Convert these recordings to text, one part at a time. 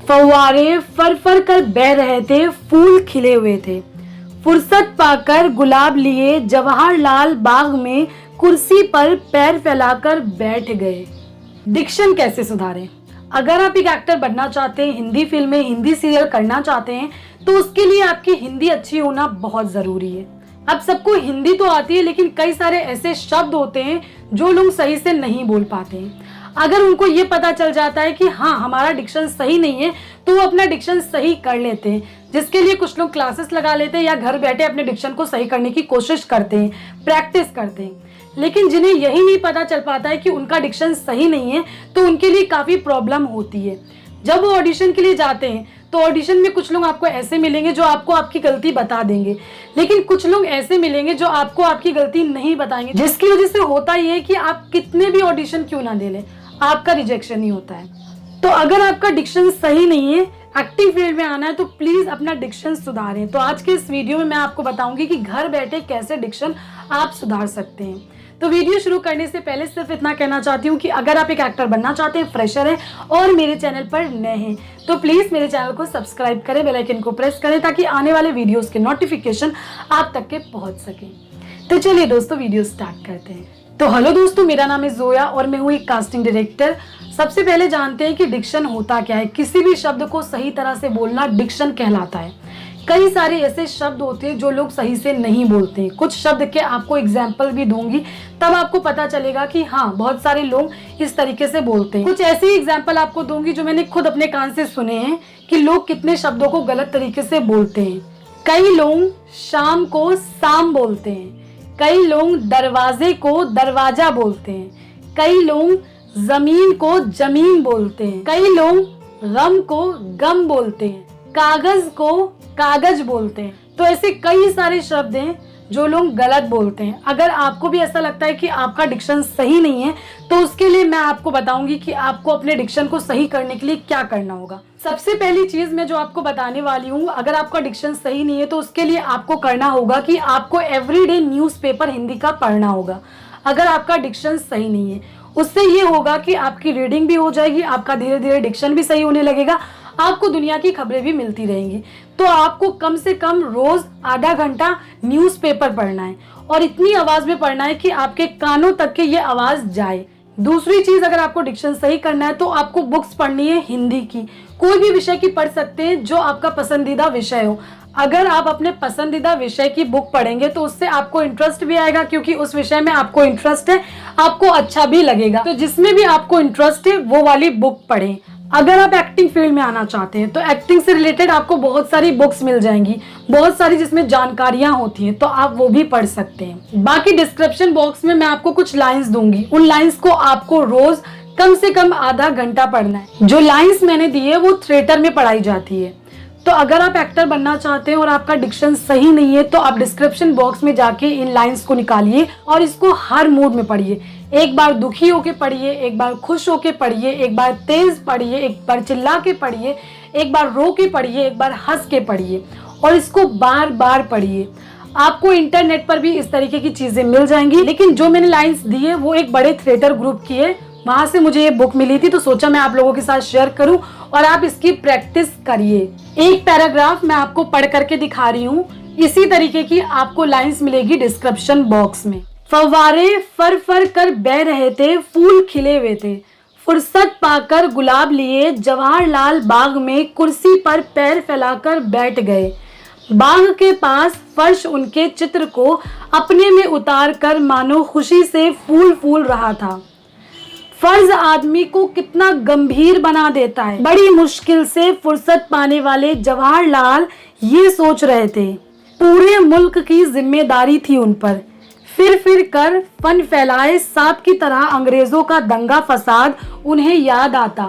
फव्वारे फर फर कर बह रहे थे, फूल खिले हुए थे। फुर्सत पाकर गुलाब लिए जवाहरलाल बाग में कुर्सी पर पैर फैलाकर बैठ गए। डिक्शन कैसे सुधारें? अगर आप एक एक्टर बनना चाहते हैं, हिंदी फिल्म में हिंदी सीरियल करना चाहते हैं, तो उसके लिए आपकी हिंदी अच्छी होना बहुत जरूरी है। अब सबको हिंदी तो आती है, लेकिन कई सारे ऐसे शब्द होते हैं जो लोग सही से नहीं बोल पाते हैं। अगर उनको ये पता चल जाता है कि हाँ हमारा डिक्शन सही नहीं है, तो वो अपना डिक्शन सही कर लेते हैं, जिसके लिए कुछ लोग क्लासेस लगा लेते हैं या घर बैठे अपने डिक्शन को सही करने की कोशिश करते हैं, प्रैक्टिस करते हैं। लेकिन जिन्हें यही नहीं पता चल पाता है कि उनका डिक्शन सही नहीं है, तो उनके लिए काफी प्रॉब्लम होती है। जब वो ऑडिशन के लिए जाते हैं तो ऑडिशन में कुछ लोग आपको ऐसे मिलेंगे जो आपको आपकी गलती बता देंगे, लेकिन कुछ लोग ऐसे मिलेंगे जो आपको आपकी गलती नहीं बताएंगे, जिसकी वजह से होता ये है कि आप कितने भी ऑडिशन क्यों ना दे लें, आपका रिजेक्शन ही होता है। तो अगर आपका डिक्शन सही नहीं है, एक्टिंग फील्ड में आना है, तो प्लीज अपना डिक्शन सुधारें। तो आज के इस वीडियो में मैं आपको बताऊंगी कि घर बैठे कैसे डिक्शन आप सुधार सकते हैं। तो वीडियो शुरू करने से पहले सिर्फ इतना कहना चाहती हूँ कि अगर आप एक एक्टर बनना चाहते हैं, फ्रेशर हैं और मेरे चैनल पर नए हैं, तो प्लीज मेरे चैनल को सब्सक्राइब करें, बेल आइकन को प्रेस करें, ताकि आने वाले वीडियोस के नोटिफिकेशन आप तक के पहुंच सके। तो चलिए दोस्तों, वीडियो स्टार्ट करते हैं। तो हेलो दोस्तों, मेरा नाम है जोया और मैं हूँ एक कास्टिंग डायरेक्टर। सबसे पहले जानते हैं कि डिक्शन होता क्या है। किसी भी शब्द को सही तरह से बोलना डिक्शन कहलाता है। कई सारे ऐसे शब्द होते हैं जो लोग सही से नहीं बोलते हैं। कुछ शब्द के आपको एग्जाम्पल भी दूंगी, तब आपको पता चलेगा कि हाँ बहुत सारे लोग इस तरीके से बोलते हैं। कुछ ऐसे ही एग्जाम्पल आपको दूंगी जो मैंने खुद अपने कान से सुने हैं कि लोग कितने शब्दों को गलत तरीके से बोलते हैं। कई लोग शाम को शाम बोलते हैं, कई लोग दरवाजे को दरवाजा बोलते हैं, कई लोग जमीन को जमीन बोलते हैं, कई लोग गम को गम बोलते हैं, कागज को कागज बोलते हैं। तो ऐसे कई सारे शब्द हैं जो लोग गलत बोलते हैं। अगर आपको भी ऐसा लगता है कि आपका डिक्शन सही नहीं है, तो उसके लिए मैं आपको बताऊंगी कि आपको अपने डिक्शन को सही करने के लिए क्या करना होगा। सबसे पहली चीज मैं जो आपको बताने वाली हूँ, अगर आपका डिक्शन सही नहीं है तो उसके लिए आपको करना होगा कि आपको एवरीडे न्यूज़पेपर हिंदी का पढ़ना होगा। अगर आपका डिक्शन सही नहीं है, उससे ये होगा कि आपकी रीडिंग भी हो जाएगी, आपका धीरे धीरे डिक्शन भी सही होने लगेगा, आपको दुनिया की खबरें भी मिलती रहेंगी। तो आपको कम से कम रोज आधा घंटा न्यूज़पेपर पढ़ना है और इतनी आवाज में पढ़ना है कि आपके कानों तक के ये आवाज जाए। दूसरी चीज, अगर आपको डिक्शन सही करना है तो आपको बुक्स पढ़नी है हिंदी की। कोई भी विषय की पढ़ सकते हैं जो आपका पसंदीदा विषय हो। अगर आप अपने पसंदीदा विषय की बुक पढ़ेंगे तो उससे आपको इंटरेस्ट भी आएगा, क्योंकि उस विषय में आपको इंटरेस्ट है, आपको अच्छा भी लगेगा। तो जिसमें भी आपको इंटरेस्ट है वो वाली बुक पढ़ें। अगर आप एक्टिंग फील्ड में आना चाहते हैं तो एक्टिंग से रिलेटेड आपको बहुत सारी बुक्स मिल जाएंगी, बहुत सारी जिसमें जानकारियां होती हैं, तो आप वो भी पढ़ सकते हैं। बाकी डिस्क्रिप्शन बॉक्स में मैं आपको कुछ लाइंस दूंगी, उन लाइंस को आपको रोज कम से कम आधा घंटा पढ़ना है। जो लाइंस मैंने दी है वो थिएटर में पढ़ाई जाती है। तो अगर आप एक्टर बनना चाहते हैं और आपका डिक्शन सही नहीं है, तो आप डिस्क्रिप्शन बॉक्स में जाके इन लाइंस को निकालिए और इसको हर मूड में पढ़िए। एक बार दुखी होके पढ़िए, एक बार खुश होके पढ़िए, एक बार तेज पढ़िए, एक बार चिल्ला के पढ़िए, एक बार रो के पढ़िए, एक बार हंस के पढ़िए और इसको बार बार पढ़िए। आपको इंटरनेट पर भी इस तरीके की चीजें मिल जाएंगी, लेकिन जो मैंने लाइंस दी है वो एक बड़े थिएटर ग्रुप की है, वहां से मुझे ये बुक मिली थी, तो सोचा मैं आप लोगों के साथ शेयर करूं और आप इसकी प्रैक्टिस करिए। एक पैराग्राफ मैं आपको पढ़ करके दिखा रही हूँ, इसी तरीके की आपको लाइंस मिलेगी डिस्क्रिप्शन बॉक्स में। फव्वारे फर फर कर बह रहे थे, फूल खिले हुए थे। फुर्सत पाकर गुलाब लिए जवाहरलाल बाग में कुर्सी पर पैर फैलाकर बैठ गए। बाग के पास फर्श उनके चित्र को अपने में उतार कर मानो खुशी से फूल फूल रहा था। फर्ज आदमी को कितना गंभीर बना देता है। बड़ी मुश्किल से फुर्सत पाने वाले जवाहरलाल ये सोच रहे थे। पूरे मुल्क की जिम्मेदारी थी उन पर। फिर कर फन फैलाए सांप की तरह अंग्रेजों का दंगा फसाद उन्हें याद आता।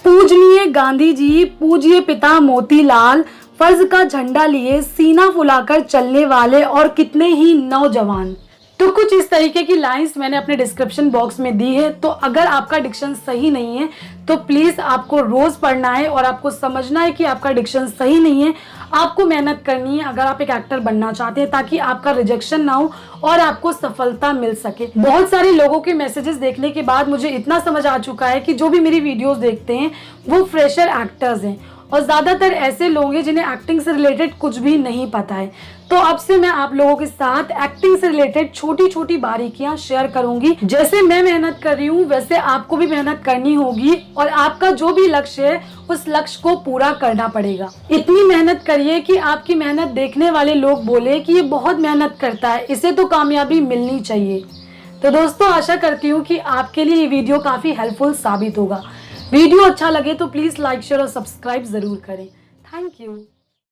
पूजनीय गांधी जी, पूज्य पिता मोतीलाल, फर्ज का झंडा लिए सीना फुलाकर चलने वाले और कितने ही नौजवान। तो कुछ इस तरीके की लाइंस मैंने अपने डिस्क्रिप्शन बॉक्स में दी है। तो अगर आपका डिक्शन सही नहीं है तो प्लीज़ आपको रोज़ पढ़ना है और आपको समझना है कि आपका डिक्शन सही नहीं है। आपको मेहनत करनी है अगर आप एक एक्टर बनना चाहते हैं, ताकि आपका रिजेक्शन ना हो और आपको सफलता मिल सके। बहुत सारे लोगों के मैसेजेस देखने के बाद मुझे इतना समझ आ चुका है कि जो भी मेरी वीडियोस देखते हैं वो फ्रेशर एक्टर्स हैं और ज़्यादातर ऐसे लोग हैं जिन्हें एक्टिंग से रिलेटेड कुछ भी नहीं पता है। तो अब से मैं आप लोगों के साथ एक्टिंग से रिलेटेड छोटी छोटी बारीकियां शेयर करूंगी। जैसे मैं मेहनत कर रही हूँ वैसे आपको भी मेहनत करनी होगी और आपका जो भी लक्ष्य है उस लक्ष्य को पूरा करना पड़ेगा। इतनी मेहनत करिए कि आपकी मेहनत देखने वाले लोग बोले कि ये बहुत मेहनत करता है, इसे तो कामयाबी मिलनी चाहिए। तो दोस्तों, आशा करती हूँ कि आपके लिए ये वीडियो काफी हेल्पफुल साबित होगा। वीडियो अच्छा लगे तो प्लीज लाइक, शेयर और सब्सक्राइब जरूर करें। Thank you.